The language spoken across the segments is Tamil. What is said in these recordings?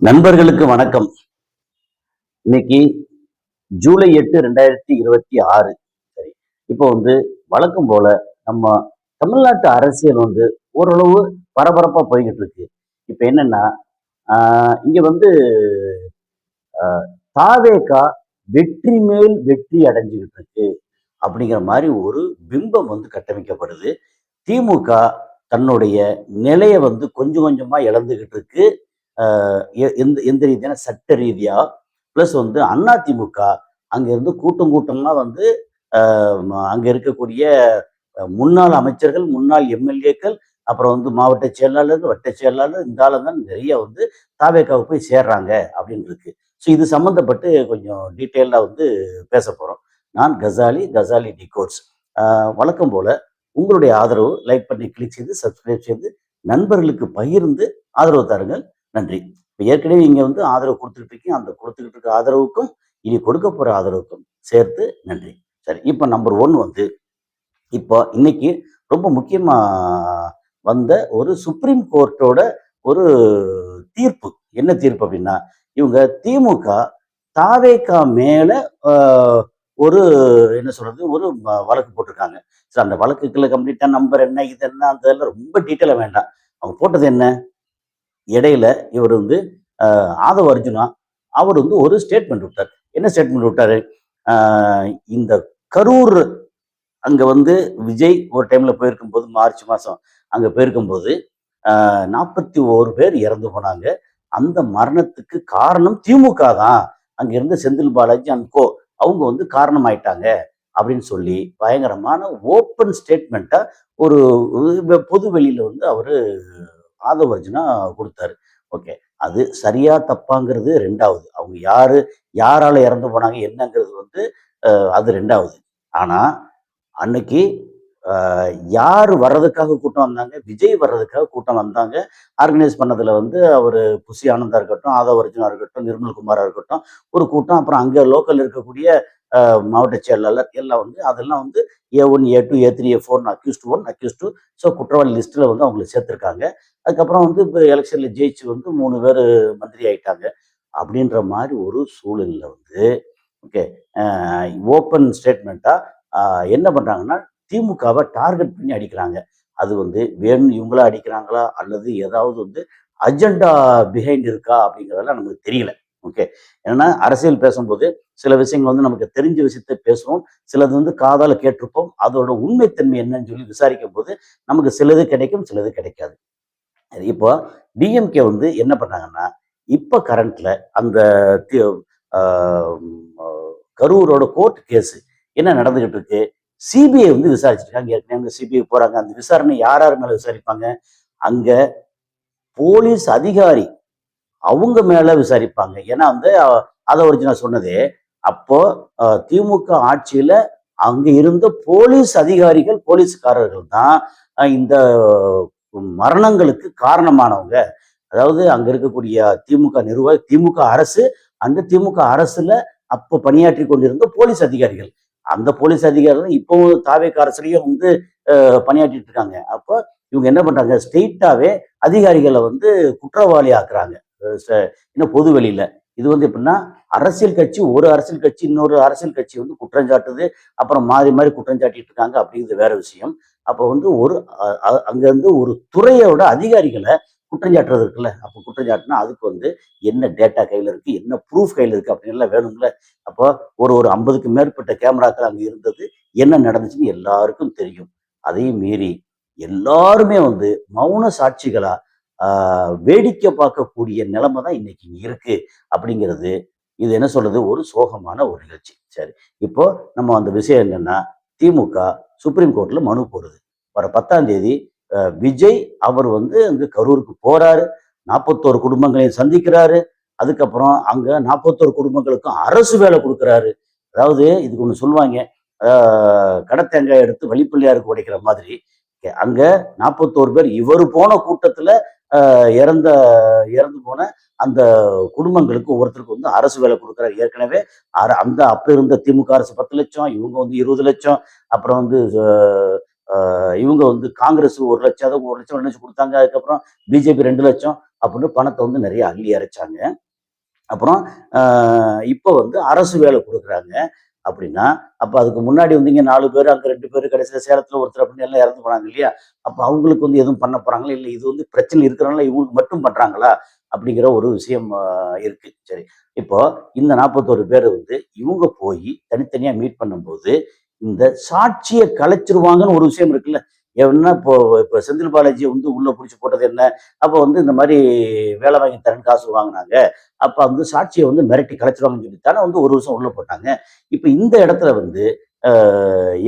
நண்பர்களுக்கு வணக்கம். இன்னைக்கு ஜூலை 8 2026. சரி. இப்போ வழக்கம் போல நம்ம தமிழ்நாட்டு அரசியல் ஓரளவு பரபரப்பா போய்கிட்டு இருக்கு. இப்ப என்னன்னா, இங்க தாவேகா வெற்றி மேல் வெற்றி அடைஞ்சுகிட்டு இருக்கு அப்படிங்கிற மாதிரி ஒரு பிம்பம் கட்டமைக்கப்படுது. திமுக தன்னுடைய நிலைய கொஞ்சம் கொஞ்சமா இழந்துகிட்டு இருக்கு. எந்த எந்த ரீதியான சட்ட ரீதியா பிளஸ் அதிமுக அங்கிருந்து கூட்டம் கூட்டமா அங்க இருக்கக்கூடிய முன்னாள் அமைச்சர்கள், முன்னாள் எம்எல்ஏக்கள், அப்புறம் மாவட்ட செயலாளர், வட்ட செயலாளர், இந்த ஆளுங்க நிறைய தாவேக்காவுக்கு போய் சேர்றாங்க அப்படின்னு இருக்கு. ஸோ இது சம்பந்தப்பட்டு கொஞ்சம் டீட்டெயிலாக பேச போறோம். நான் கசாலி, கசாலி டிகோட்ஸ். வழக்கம் போல உங்களுடைய ஆதரவு லைக் பண்ணி கிளிக் செய்து சப்ஸ்கிரைப் செய்து நண்பர்களுக்கு பகிர்ந்து ஆதரவு தாருங்கள். நன்றி. இப்போ ஏற்கனவே இங்க ஆதரவு கொடுத்துட்டு இருக்கீங்க. அந்த கொடுத்துக்கிட்டு இருக்க ஆதரவுக்கும் இனி கொடுக்க போற ஆதரவுக்கும் சேர்த்து நன்றி. சரி, இப்போ நம்பர் 1 இப்போ இன்னைக்கு ரொம்ப முக்கியமா வந்த ஒரு சுப்ரீம் கோர்ட்டோட ஒரு தீர்ப்பு. என்ன தீர்ப்பு அப்படின்னா, இவங்க திமுக தாவேகா மேல ஒரு என்ன சொல்றது ஒரு வழக்கு போட்டிருக்காங்க. சரி, அந்த வழக்குக்குள்ள கம்ப்ளீட்டா நம்பர் என்ன, இது என்ன, அந்த ரொம்ப டீட்டெயிலா வேண்டாம். அவங்க போட்டது என்ன, இடையில இவர் ஆதவ அர்ஜுனா அவர் ஒரு ஸ்டேட்மெண்ட் விட்டார். என்ன ஸ்டேட்மெண்ட் விட்டாரு? இந்த கரூர் அங்க விஜய் ஒரு டைம்ல போயிருக்கும் போது, மார்ச் மாசம் அங்க போயிருக்கும் போது 41 பேர் இறந்து போனாங்க. அந்த மரணத்துக்கு காரணம் திமுக தான். அங்க இருந்த செந்தில் பாலாஜி அண்ட் கோ அவங்க காரணம் ஆயிட்டாங்க அப்படின்னு சொல்லி பயங்கரமான ஓப்பன் ஸ்டேட்மெண்ட்டா ஒரு பொது வெளியில அவரு ஆதவ அர்ஜுனா கொடுத்தாரு. ஓகே, அது சரியா தப்பாங்கிறது ரெண்டாவது. அவங்க யாரால இறந்து போனாங்க என்னங்கிறது அது ரெண்டாவது. ஆனா அன்னைக்கு யார் வர்றதுக்காக கூட்டம் வந்தாங்க? விஜய் வர்றதுக்காக கூட்டம் வந்தாங்க. ஆர்கனைஸ் பண்ணதுல அவரு புசி ஆனந்தா இருக்கட்டும், ஆதவ அர்ஜுனா இருக்கட்டும், நிர்மல்குமாரா இருக்கட்டும், ஒரு கூட்டம். அப்புறம் அங்க லோக்கல் இருக்கக்கூடிய மாவட்ட செயலாளர் எல்லாம் அதெல்லாம் A1, A2, A3, A4, accused 1, accused 2. So குற்றவாளி லிஸ்ட்ல அவங்களை சேர்த்திருக்காங்க. அதுக்கப்புறம் இப்போ எலெக்ஷன்ல ஜெயிச்சு 3 பேர் மந்திரி ஆயிட்டாங்க. அப்படின்ற மாதிரி ஒரு சூழல்ல ஓகே, ஓப்பன் ஸ்டேட்மெண்ட்டா என்ன பண்றாங்கன்னா, திமுகவை டார்கெட் பண்ணி அடிக்கிறாங்க. அது வேணும் இவங்களா அடிக்கிறாங்களா அல்லது ஏதாவது அஜெண்டா பிஹைண்ட் இருக்கா அப்படிங்கிறதெல்லாம் நமக்கு தெரியல. ஓகே, ஏன்னா அரசியல் பேசும்போது சில விஷயங்கள் நமக்கு தெரிஞ்ச விஷயத்த பேசுவோம், சிலது காதால கேட்டிருப்போம். அதோட உண்மைத்தன்மை என்னன்னு சொல்லி விசாரிக்கும் போது நமக்கு சிலது கிடைக்கும், சிலது கிடைக்காது. இப்போ டிஎம்கே என்ன பண்ணாங்கன்னா, இப்ப கரண்ட்ல அந்த கரூரோட கோர்ட் கேஸ் என்ன நடந்துகிட்டு இருக்கு, சிபிஐ விசாரிச்சிருக்காங்க. ஏற்கனவே சிபிஐ போறாங்க. அந்த விசாரணை யார் யார் மேல விசாரிப்பாங்க? அங்க போலீஸ் அதிகாரி அவங்க மேல விசாரிப்பாங்க. ஏன்னா அதை ஒரிஜினல் சொன்னதே அப்போ திமுக ஆட்சியில அங்க இருந்த போலீஸ் அதிகாரிகள், போலீஸ்காரர்கள் தான் இந்த மரணங்களுக்கு காரணமானவங்க. அதாவது அங்க இருக்கக்கூடிய திமுக நிர்வாகி, திமுக அரசு, அந்த திமுக அரசுல அப்போ பணியாற்றி கொண்டிருந்த போலீஸ் அதிகாரிகள், அந்த போலீஸ் அதிகாரிகள் இப்போ தாவேக அரசுலயும் பணியாற்றிட்டு இருக்காங்க. அப்போ இவங்க என்ன பண்றாங்க, ஸ்ட்ரெயிட்டாவே அதிகாரிகளை குற்றவாளி ஆக்குறாங்க. இன்னும் பொது வெளியில இது எப்படின்னா, அரசியல் கட்சி ஒரு அரசியல் கட்சி இன்னொரு அரசியல் கட்சி குற்றம் சாட்டுது, அப்புறம் மாறி மாறி குற்றம் சாட்டிட்டு இருக்காங்க. அப்படிங்கிறது வேற விஷயம். அப்போ ஒரு அங்க ஒரு துறையோட அதிகாரிகளை குற்றம் சாட்டுறது இருக்குல்ல, அப்போ குற்றம் சாட்டினா அதுக்கு என்ன டேட்டா கையில இருக்கு, என்ன ப்ரூஃப் கையில இருக்கு அப்படின்னு எல்லாம் வேணும்ல. அப்போ ஒரு 50க்கு மேற்பட்ட கேமராக்கள் அங்க இருந்தது, என்ன நடந்துச்சுன்னு எல்லாருக்கும் தெரியும். அதையும் மீறி எல்லாருமே மௌன சாட்சிகளா வேடிக்கை பார்க்கக்கூடிய நிலைமை தான் இன்னைக்கு இருக்கு அப்படிங்கிறது. இது என்ன சொல்றது, ஒரு சோகமான ஒரு நிகழ்ச்சி. சரி, இப்போ நம்ம அந்த விஷயம் என்னன்னா, திமுக சுப்ரீம் கோர்ட்ல மனு போடுது. வர 10ஆம் தேதி விஜய் அவர் அங்க கரூருக்கு போறாரு, 41 குடும்பங்களையும் சந்திக்கிறாரு. அதுக்கப்புறம் அங்க 41 குடும்பங்களுக்கும் அரசு வேலை கொடுக்குறாரு. அதாவது இதுக்கு ஒண்ணு சொல்லுவாங்க, கடத்தேங்காய் எடுத்து வழிப்பிள்ளையாருக்கு உடைக்கிற மாதிரி. அங்க 41 பேர் இவர் போன கூட்டத்துல இறந்து போன அந்த குடும்பங்களுக்கு ஒவ்வொருத்தருக்கு அரசு வேலை கொடுக்குறாரு. ஏற்கனவே அந்த அப்ப இருந்த திமுக அரசு 10 லட்சம், இவங்க 20 லட்சம், அப்புறம் இவங்க வந்து காங்கிரஸ் 1,00,000 1,00,000 2,00,000 கொடுத்தாங்க. அதுக்கப்புறம் பிஜேபி 2,00,000 அப்படின்னு பணத்தை வந்து நிறைய அள்ளி இறைச்சாங்க. அப்புறம் இப்போ வந்து அரசு வேலை கொடுக்குறாங்க அப்படின்னா, அப்ப அதுக்கு முன்னாடி வந்து இங்க 4 பேரு, அங்க 2 பேரு, கடைசியில சேலத்துல ஒருத்தர் அப்படின்னு எல்லாம் இறந்து போனாங்க இல்லையா? அப்ப அவங்களுக்கு வந்து எதுவும் பண்ண போறாங்களா? இல்ல இது வந்து பிரச்சனை இருக்கிறனால இவங்களுக்கு மட்டும் பண்றாங்களா? அப்படிங்கிற ஒரு விஷயம் இருக்கு. சரி. இப்போ இந்த 41 பேரு வந்து இவங்க போயி தனித்தனியா மீட் பண்ணும்போது, இந்த சாட்சிய கலைச்சுருவாங்கன்னு ஒரு விஷயம் இருக்குல்ல. ஏன்னா இப்போ இப்போ செந்தில் பாலாஜிய வந்து உள்ள புடிச்சு போட்டது என்ன? அப்ப வந்து இந்த மாரி வேலை வாங்கி தரேன்னு காசு வாங்குனாங்க. அப்ப வந்து சாட்சிய வந்து மிரட்டி கலைச்சிருவாங்கன்னு சொல்லி தானே வந்து ஒரு வருஷம் உள்ள போட்டாங்க. இப்ப இந்த இடத்துல வந்து அ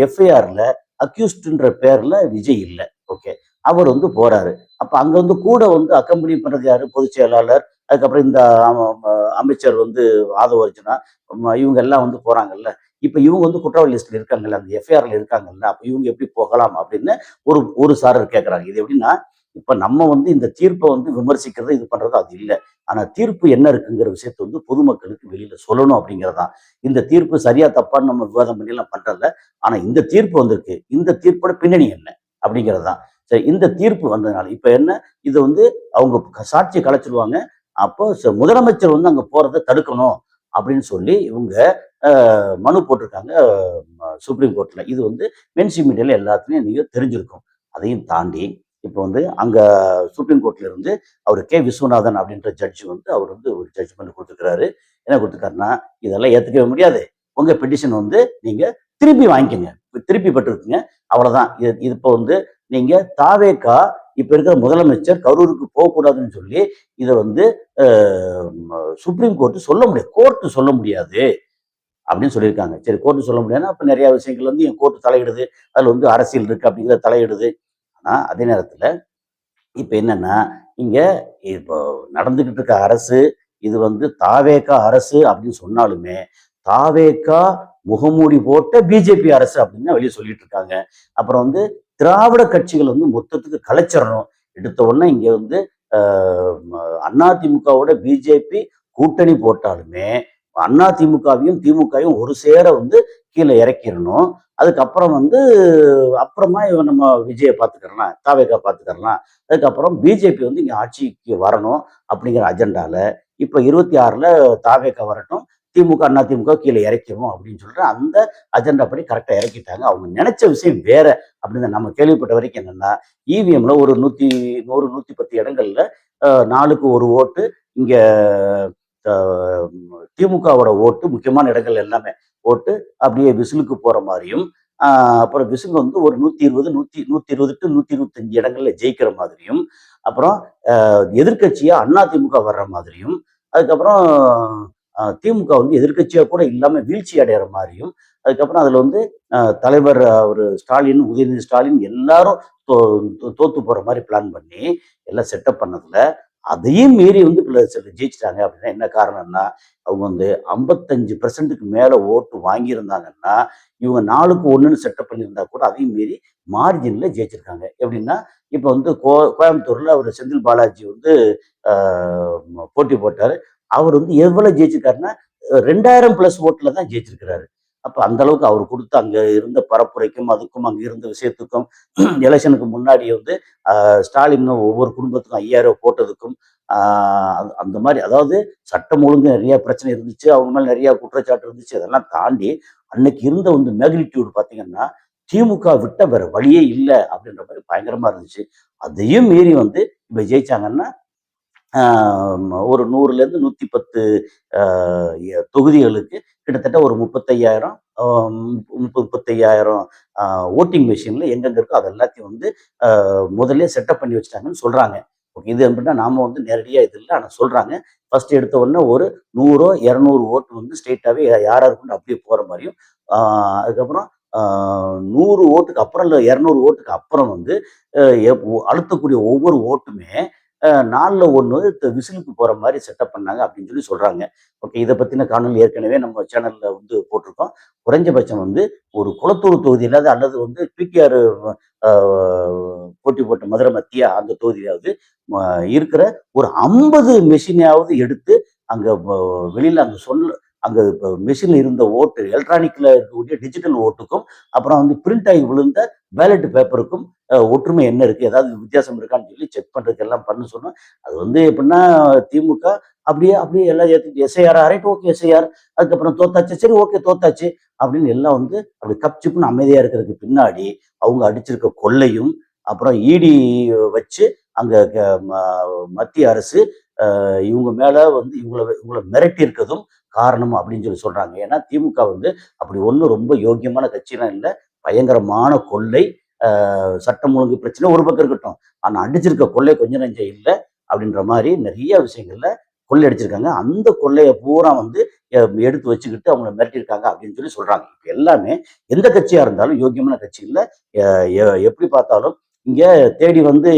எஃப்ஐஆர்ல அக்யூஸ்ட்ன்ற பேர்ல விஜய் இல்ல. ஓகே. அவர் வந்து போறாரு. அப்ப அங்க வந்து கூட வந்து அக்கம்பெனி பண்றது யாரு? பொதுச் செயலாளர், அதுக்கப்புறம் இந்த அம ம அமைச்சர் வந்து ஆதவ அர்ஜுனா, இவங்க எல்லாம் வந்து போறாங்கல்ல. இப்ப இவங்க வந்து குற்றவாளி லிஸ்ட்ல இருக்காங்கல்ல, அந்த எஃப்ஐஆர்ல இருக்காங்கல்ல. அப்ப இவங்க எப்படி போகலாம்? அப்படின்னு ஒரு ஒரு சாரர் கேட்கறாங்க. இது எப்படின்னா, இப்ப நம்ம வந்து இந்த தீர்ப்ப வந்து விமர்சிக்கிறது, இது பண்றது அது இல்ல. ஆனா தீர்ப்பு என்ன இருக்குங்கிற விஷயத்த வந்து பொதுமக்களுக்கு வெளியில சொல்லணும் அப்படிங்கிறதுதான். இந்த தீர்ப்பு சரியா தப்பான்னு நம்ம விவாதம் பண்ணிலாம் பண்றதில்ல. ஆனா இந்த தீர்ப்பு வந்திருக்கு. இந்த தீர்ப்போட பின்னணி என்ன? அப்படிங்கிறது தான். சரி இந்த தீர்ப்பு வந்ததுனால இப்ப என்ன? இது வந்து அவங்க சாட்சிய கலைச்சுருவாங்க. அப்போ முதலமைச்சர் வந்து அங்க போறத தடுக்கணும் அப்படின்னு சொல்லி இவங்க அ மனு போட்டிருக்காங்க சுப்ரீம் கோர்ட்ல. இது வந்து மெயின்ஸ்ட்ரீம் மீடியால எல்லாத்துலயும் நீங்க தெரிஞ்சிருக்கும். அதையும் தாண்டி இப்போ வந்து அங்க சுப்ரீம் கோர்ட்ல இருந்து அவர் கே. விஸ்வநாதன் அப்படின்ற ஜட்ஜ் வந்து அவர் வந்து ஒரு ஜட்ஜ்மெண்ட் குடுத்துருக்கிறாரு. என்ன குடுத்துருக்காருன்னா, இதெல்லாம் ஏத்துக்கவே முடியாது. உங்க பெட்டிஷன் வந்து நீங்க திருப்பி வாங்கிக்கங்க. திருப்பி பெற்றுக்கங்க. அவ்வளவுதான். இது இது இப்போ வந்து நீங்க தாவேகா இப்ப இருக்கிற முதலமைச்சர் கரூருக்கு போகக்கூடாதுன்னு சொல்லி இத வந்து அ சுப்ரீம் கோர்ட் சொல்ல முடியாது. கோர்ட் சொல்ல முடியாது அப்படின்னு சொல்லியிருக்காங்க. சரி கோர்ட் சொல்ல முடியாதுன்னா, அப்ப நெறைய விஷயங்கள் வந்து என் கோர்ட் தலையிடுது. அதுல வந்து அரசியல் இருக்கு அப்படிங்கிறத தலையிடுது. ஆனா அதே நேரத்துல இப்ப என்னன்னா, இங்க இப்போ நடந்துகிட்டு இருக்க அரசு, இது வந்து தாவேகா அரசு அப்படின்னு சொன்னாலுமே, தாவேகா முகமூடி போட்ட பிஜேபி அரசு அப்படின்னு வெளிய சொல்லிட்டு இருக்காங்க. அப்புறம் வந்து திராவிட கட்சிகள் வந்து மொத்தத்துக்கு கலைச்சிரணும். எடுத்த உடனே இங்க வந்து அ அதிமுகவோட பிஜேபி கூட்டணி போட்டாலுமே, அதிமுகவையும், திமுகவையும் ஒரு சேர வந்து கீழ இறக்கிரணும். அதுக்கப்புறம் வந்து அப்புறமா இவன் நம்ம விஜய பார்த்துக்கிறலாம், தாவேகா பார்த்துக்கிறலாம். அதுக்கப்புறம் பிஜேபி வந்து இங்க ஆட்சிக்கு வரணும் அப்படிங்கிற அஜெண்டால, இப்ப 26ல தாவேகா வரட்டும். திமுக, அதிமுக கீழ இறக்கிருவோம் அப்படின்னு சொல்லிட்டு அந்த அஜெண்டா படி கரெக்ட்டா இறக்கிட்டாங்க. அவங்க நினைச்ச விஷயம் வேற அப்படின்னு நம்ம கேள்விப்பட்ட வரைக்கும் என்னன்னா, இவிஎம்ல ஒரு 100, 110 இடங்கள்ல 4க்கு 1 ஓட்டு இங்க அ திமுகவோட ஓட்டு முக்கியமான இடங்கள் எல்லாமே போட்டு அப்படியே விசிலுக்கு போற மாரியும், அப்புறம் விசில் வந்து ஒரு 120, 120 டூ 125 இடங்கள்ல ஜெயிக்கிற மாதிரியும், அப்புறம் எதிர்க்கட்சியா அதிமுக வர்ற மாதிரியும், அதுக்கப்புறம் திமுக வந்து எதிர்க்கட்சியா கூட இல்லாம வீழ்ச்சி அடையிற மாரியும், அதுக்கப்புறம் அதுல வந்து தலைவர் அவரு ஸ்டாலின், உதயநிதி ஸ்டாலின் எல்லாரும் தோ தோத்து போற மாரி பிளான் பண்ணி எல்லாம் செட்டப் பண்ணதுல, அதையும் மீறி வந்து ஜெயிச்சுட்டாங்க அப்படின்னா என்ன காரணம்னா, அவங்க வந்து 55%க்கு மேல ஓட்டு வாங்கியிருந்தாங்கன்னா, இவங்க 4க்கு 1ன்னு செட்டப் பண்ணியிருந்தா கூட அதையும் மீறி மார்ஜின்ல ஜெயிச்சிருக்காங்க. எப்படின்னா, இப்ப வந்து கோயம்புத்தூர்ல அவரு செந்தில் பாலாஜி வந்து அ போட்டி போட்டாரு. அவர் வந்து எவ்வளவு ஜெயிச்சிருக்காருன்னா, 2000 பிளஸ் ஓட்ல தான் ஜெயிச்சிருக்கிறாரு. அப்ப அந்த அளவுக்கு அவர் குடுத்த அங்க இருந்த பரப்புரைக்கும், அதுக்கும் அங்க இருந்த விஷயத்துக்கும் எலக்ஷனுக்கு முன்னாடி வந்து ஸ்டாலின் ஒவ்வொரு குடும்பத்துக்கும் 5000 போட்டதுக்கும், ஆ அந்த மாரி அதாவது சட்டம் ஒழுங்கு நெறைய பிரச்சனை இருந்துச்சு. அவங்க மேல நெறைய குற்றச்சாட்டு இருந்துச்சு. அதெல்லாம் தாண்டி அன்னைக்கு இருந்த வந்து மேக்னிட்யூட் பார்த்தீங்கன்னா, திமுக விட்ட வேற வழியே இல்ல அப்படின்ற மாரி பயங்கரமா இருந்துச்சு. அதையும் மீறி வந்து இப்ப ஜெயிச்சாங்கன்னா, ஆ ஒரு 100லேருந்து 110 அ தொகுதிகளுக்கு கிட்டத்தட்ட ஒரு 35,000 அ 35,000 அ வோட்டிங் மெஷின்ல எங்கெங்க இருக்கோ அது எல்லாத்தையும் வந்து முதல்லயே செட்டப் பண்ணி வச்சுட்டாங்கன்னு சொல்றாங்க. ஓகே. இது எப்படின்னா நாம வந்து நேரடியா இது இல்ல. ஆனா சொல்றாங்க. ஃபர்ஸ்ட் எடுத்த உடனே ஒரு 100 200 ஓட்டு வந்து ஸ்ட்ரெயிட்டாவே யார் யாருக்குன்னு அப்படியே போற மாரியும், ஆ அதுக்கப்புறம் ஆ 100 ஓட்டுக்கு அப்புறம் இல்ல 200 ஓட்டுக்கு அப்புறம் வந்து அ எப் அழுத்தக்கூடிய ஒவ்வொரு ஓட்டுமே 4ல 1 விசிலுக்கு போற மாரி செட்டப் பண்ணாங்க அப்படின்னு சொல்லி சொல்றாங்க. ஓகே. இத பத்தின காணொளி ஏற்கனவே நம்ம சேனல்ல வந்து போட்டிருக்கோம். குறைஞ்சபட்சம் வந்து ஒரு குளத்தூர் தொகுதியிலாவது அல்லது வந்து பிடிஆர் அ போட்டி போட்ட மதுரை மத்தியா அந்த தொகுதியிலாவது இருக்கிற ஒரு 50 மெஷினையாவது எடுத்து அங்க வெளியில அங்க அங்க மெஷின்ல இருந்த ஓட்டு, எலக்ட்ரானிக்ல இருக்கக்கூடிய டிஜிட்டல் ஓட்டுக்கும், அப்புறம் வந்து பிரிண்ட் ஆகி விழுந்த பேலட் பேப்பருக்கும் ஒற்றுமை என்ன இருக்கு? ஏதாவது வித்தியாசம் இருக்கான்னு சொல்லி செக் பண்றதுக்கு எல்லாம் பண்ண சொன்னோம். அது வந்து எப்படின்னா திமுக அப்படியே அப்படியே எல்லாம் ஏத்துக்கிட்டு எஸ்ஐஆர் ரைட் ஓகே எஸ்ஐஆர். அதுக்கப்புறம் தோத்தாச்சு. சரி ஓகே தோத்தாச்சு. அப்படின்னு எல்லாம் வந்து அப்படி கப் சிப்ன்னு அமைதியா இருக்கிறதுக்கு பின்னாடி, அவங்க அடிச்சிருக்க கொள்ளையும், அப்புறம் இடி வச்சு அங்க மத்திய அரசு இவங்க மேல வந்து இவங்கள மிரட்டி இருக்கதும் காரணம் அப்படின்னு சொல்லி சொல்றாங்க. ஏன்னா திமுக வந்து அப்படி ஒண்ணும் ரொம்ப யோக்கியமான கட்சிலாம் இல்ல. பயங்கரமான கொள்ளை, சட்டம் ஒழுங்கு பிரச்சனை ஒரு பக்கம் இருக்கட்டும். ஆனா அடிச்சிருக்க கொள்ளை கொஞ்சம் நெஞ்சம் இல்ல. அப்படின்ற மாரி நிறைய விஷயங்கள்ல கொள்ளை அடிச்சிருக்காங்க. அந்த கொள்ளைய பூரா வந்து எ எடுத்து வச்சுக்கிட்டு அவங்கள மிரட்டியிருக்காங்க அப்படின்னு சொல்லி சொல்றாங்க. இப்ப எல்லாமே எந்த கட்சியா இருந்தாலும் யோக்கியமான கட்சி இல்ல. எ எ எப்படி பார்த்தாலும் இங்க தேடி வந்து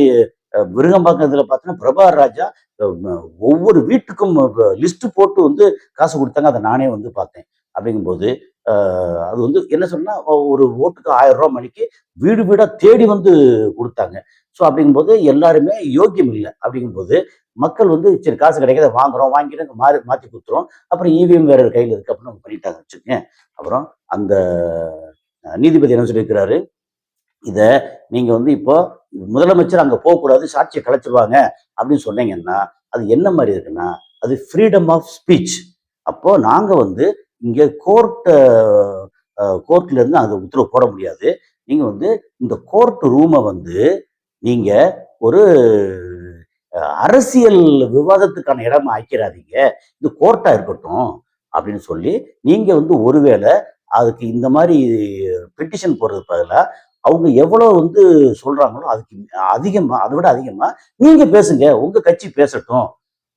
விருகம்பாக்கத்துல பார்த்தீங்கன்னா, பிரபாகர் ராஜா அ ம ஒவ்வொரு வீட்டுக்கும் லிஸ்ட் போட்டு வந்து காசு குடுத்தாங்க. அத நானே வந்து பார்த்தேன். அப்படிங்கும்போது, அ அது வந்து என்ன சொன்னா, ஒரு ஓட்டுக்கு ரூ. 1000 மணிக்கு வீடு வீடா தேடி வந்து குடுத்தாங்க. ஸோ அப்படிங்கும்போது எல்லாருமே யோக்கியம் இல்ல. அப்படிங்கும்போது மக்கள் வந்து சரி காசு கிடைக்குத வாங்குறோம், வாங்கிட்டு மாத்தி குடுத்துறோம். அப்புறம் இவிஎம் வேற கையில இருக்கு அப்படின்னு பண்ணிட்டாங்க வச்சுக்கங்க. அப்புறம் அந்த நீதிபதி என்ன சொல்லியிருக்கிறாரு, இத நீங்க வந்து இப்போ முதலமைச்சர் அங்க போகக்கூடாது, சாட்சிய கலைச்சுருவாங்க அப்படின்னு சொன்னீங்கன்னா, அது என்ன மாரி இருக்குன்னா, அது ஃப்ரீடம் ஆஃப் ஸ்பீச். அப்போ நாங்க வந்து இங்க கோர்ட்ல இருந்து அது உத்தரவு போட முடியாது. நீங்க வந்து இந்த கோர்ட் ரூம வந்து நீங்க ஒரு அரசியல் விவாதத்துக்கான இடமா ஆக்கிறாதீங்க. இது கோர்ட்டா இருக்கட்டும் அப்படின்னு சொல்லி, நீங்க வந்து ஒருவேள அதுக்கு இந்த மாரி பெட்டிஷன் போடுறதுக்கு பதிலா, அவங்க எவ்வளோ வந்து சொல்றாங்களோ, அதுக்கு அதிகமா அத விட அதிகமா நீங்க பேசுங்க. உங்க கட்சி பேசட்டும்.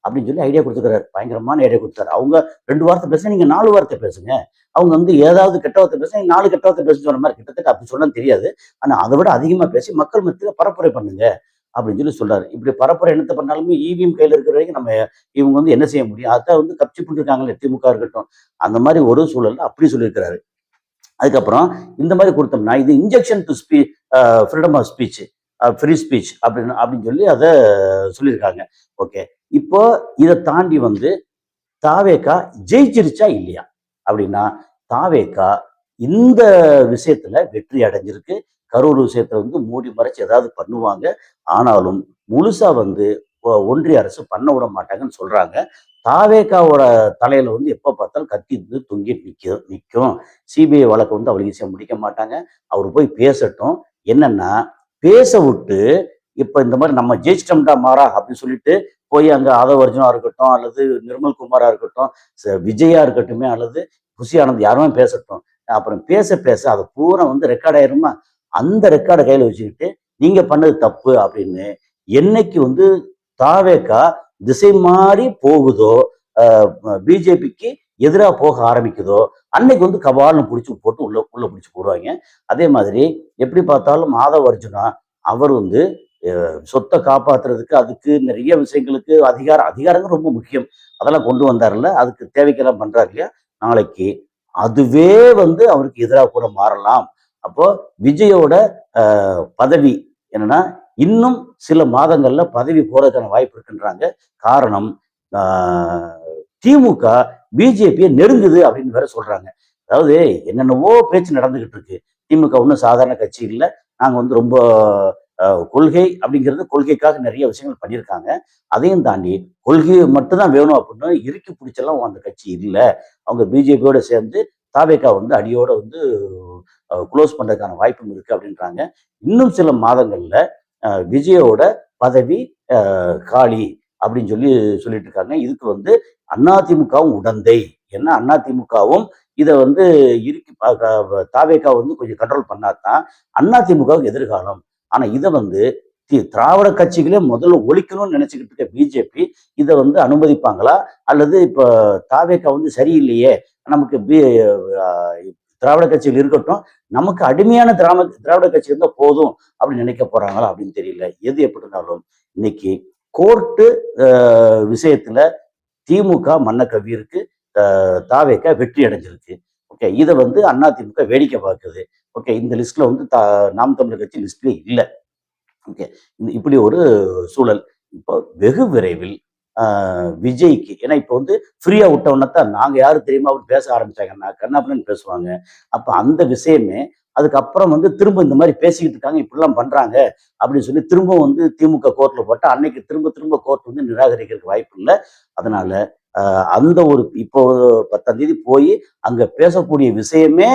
அப்படின்னு சொல்லி ஐடியா குடுத்துருக்காரு. பயங்கரமான ஐடியா குடுத்தாரு. அவங்க 2 வார்த்தை பேசுனா, நீங்க 4 வார்த்தை பேசுங்க. அவங்க வந்து ஏதாவது கெட்ட வார்த்தை பேசினா, நீங்க 4 கெட்ட வார்த்தை பேச சொன்ன மாரி கிட்டத்தட்ட அப்படி சொன்னான்னு தெரியாது. ஆனா அத விட அதிகமா பேசி மக்கள் மத்தியில பரப்புரை பண்ணுங்க. அப்படின்னு சொல்லி சொல்றாரு. இப்படி பரப்புரை என்னத்த பண்ணாலுமே இவிஎம் கையில இருக்கிற வரைக்கும் இவங்க வந்து என்ன செய்ய முடியும்? அதான் வந்து கப்சிப்புன்னு இருக்காங்கல்ல திமுக இருக்கட்டும். அந்த மாரி ஒரு சூழல்ல அப்படி சொல்லியிருக்கிறாரு. அதுக்கப்புறம் இந்த மாரி குடுத்தோம்னா, இது injection to freedom of speech, free speech அப்படின்னு சொல்லி அத சொல்லியிருக்காங்க. ஓகே. இப்போ இத தாண்டி வந்து தாவேகா ஜெயிச்சிருச்சா இல்லையா? அப்படின்னா, தாவேகா இந்த விஷயத்துல வெற்றி அடைஞ்சிருக்கு. கரூர் விஷயத்த வந்து மூடி மறைச்சு ஏதாவது பண்ணுவாங்க. ஆனாலும் முழுசா வந்து ஒன்றிய அரசு பண்ண விட மாட்டாங்கன்னு சொல்றாங்க. தாவேகாவோட தலையில வந்து எப்ப பார்த்தாலும் கத்தி வந்து தொங்கிட்டு நிக்கும். சிபிஐ வழக்க வந்து அவ்வளவு ஈஸியா முடிக்க மாட்டாங்க. அவரு போய் பேசட்டும். என்னன்னா, பேச விட்டு இப்ப இந்த மாரி நம்ம ஜெயிச்சிட்டோம்டா மாறா அப்படின்னு சொல்லிட்டு போய் அங்க ஆதவ அர்ஜுனா இருக்கட்டும், அல்லது நிர்மல் குமாரா இருக்கட்டும், விஜயா இருக்கட்டுமே, அல்லது புஷி ஆனந்த் யாருமே பேசட்டும். அப்புறம் பேச பேச அது பூரா வந்து ரெக்கார்ட் ஆயிருமா? அந்த ரெக்கார்ட கையில வச்சுக்கிட்டு, நீங்க பண்ணது தப்பு அப்படின்னு என்னைக்கு வந்து தாவேகா திசை மாறி போகுதோ, அ பிஜேபிக்கு எதிரா போக ஆரம்பிக்குதோ, அன்னைக்கு வந்து கபால்னு புடிச்சு போட்டு உள்ள உள்ள புடிச்சு போடுவாய்ங்க. அதே மாதிரி எப்படி பார்த்தாலும் ஆதவ அர்ஜுனா, அவர் வந்து சொத்த காப்பாத்துறதுக்கு, அதுக்கு நிறைய விஷயங்களுக்கு அதிகாரங்கள் ரொம்ப முக்கியம். அதெல்லாம் கொண்டு வந்தார்ல. அதுக்கு தேவைக்கெல்லாம் பண்றாரு இல்லையா? நாளைக்கு அதுவே வந்து அவருக்கு எதிரா கூட மாறலாம். அப்போ விஜயோட பதவி என்னன்னா, இன்னும் சில மாதங்கள்ல பதவி போறதுக்கான வாய்ப்பு இருக்குன்றாங்க. காரணம், ஆ திமுக பிஜேபிய நெருங்குது அப்படின்னு வேற சொல்றாங்க. அதாவது என்னென்னவோ பேச்சு நடந்துகிட்டு இருக்கு. திமுக ஒண்ணும் சாதாரண கட்சி இல்ல. நாங்க வந்து ரொம்ப கொள்கை அப்படிங்கிறது கொள்கைக்காக நிறைய விஷயங்கள் பண்ணியிருக்காங்க. அதையும் தாண்டி கொள்கை மட்டும் தான் வேணும் அப்படின்னு இறுக்கி பிடிச்செல்லாம் அந்த கட்சி இல்ல. அவங்க பிஜேபியோட சேர்ந்து தாவேகா வந்து அடியோட வந்து குளோஸ் பண்றதுக்கான வாய்ப்பும் இருக்கு அப்படின்றாங்க. இன்னும் சில மாதங்கள்ல விஜயோட பதவி காலி அப்படின்னு சொல்லி சொல்லிட்டு இருக்காங்க. இதுக்கு வந்து அதிமுகவும் உடந்தை. ஏன்னா அதிமுகவும் இத வந்து இறுக்கி தாவேகா வந்து கொஞ்சம் கண்ட்ரோல் பண்ணாதான் அதிமுகவுக்கு எதிர்காலம். ஆனா இத வந்து திராவிட கட்சிகளே முதல்ல ஒழிக்கணும்னு நினைச்சுக்கிட்டு இருக்க பிஜேபி இத வந்து அனுமதிப்பாங்களா? அல்லது இப்ப தாவேகா வந்து சரியில்லையே, நமக்கு அ திராவிட கட்சிகள் இருக்கட்டும், நமக்கு அடிமையான திராவிட கட்சி இருந்தா போதும் அப்படின்னு நினைக்க போறாங்களா அப்படின்னு தெரியல. எது எப்படி இருந்தாலும் இன்னைக்கு கோர்ட்டு அ விஷயத்துல திமுக மண்ண கவ்வியிருக்கு. தாவேகா வெற்றி அடைஞ்சிருக்கு. ஓகே. இத வந்து அதிமுக வேடிக்கை பார்க்குது. ஓகே. இந்த லிஸ்ட்ல வந்து நாம் தமிழர் கட்சி லிஸ்ட்லயே இல்ல. ஓகே. இப்படி ஒரு சூழல். இப்போ வெகு விரைவில் விஜய்க்கு. ஏன்னா இப்போ வந்து ஃப்ரீயா விட்டோம்னா தான் நாங்க யாரு தெரியுமா அப்படின்னு பேச ஆரம்பிச்சாங்கன்னா, கன்னாபின்னான்னு பேசுவாங்க. அப்ப அந்த விஷயமே அதுக்கப்புறம் வந்து திரும்ப இந்த மாரி பேசிக்கிட்டு இருக்காங்க, இப்படிலாம் பண்றாங்க அப்படின்னு சொல்லி திரும்பவும் வந்து திமுக கோர்ட்ல போட்டா, அன்னைக்கு திரும்ப திரும்ப கோர்ட் வந்து நிராகரிக்கிறதுக்கு வாய்ப்பு இல்ல. அதனால அந்த ஒரு இப்போ 10ஆம் தேதி போயி அங்க பேசக்கூடிய விஷயமே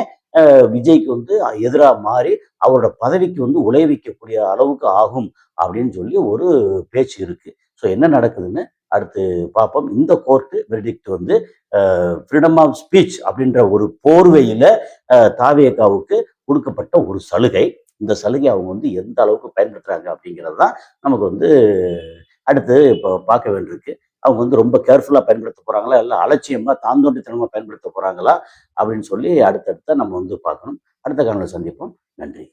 விஜய்க்கு வந்து எதிரா மாறி, அவரோட பதவிக்கு வந்து உலை வைக்கக்கூடிய அளவுக்கு ஆகும் அப்படின்னு சொல்லி ஒரு பேச்சு இருக்கு. ஸோ என்ன நடக்குதுன்னு அடுத்து பார்ப்போம். இந்த கோர்ட் வெர்டிக்ட் வந்து ஃப்ரீடம் ஆஃப் ஸ்பீச் அப்படின்ற ஒரு போர்வையில தாவேகாவுக்கு கொடுக்கப்பட்ட ஒரு சலுகை. இந்த சலுகை அவங்க வந்து எந்த அளவுக்கு பயன்படுத்துறாங்க அப்படிங்கிறது தான் நமக்கு வந்து அடுத்து இப்போ பார்க்க வேண்டியிருக்கு. அவங்க வந்து ரொம்ப கேர்ஃபுல்லா பயன்படுத்த போறாங்களா? இல்ல அலட்சியமா, தாந்தோண்டித்தனமா பயன்படுத்த போறாங்களா? அப்படின்னு சொல்லி அடுத்தடுத்து நம்ம வந்து பார்க்கணும். அடுத்த காணொளியில சந்திப்போம். நன்றி.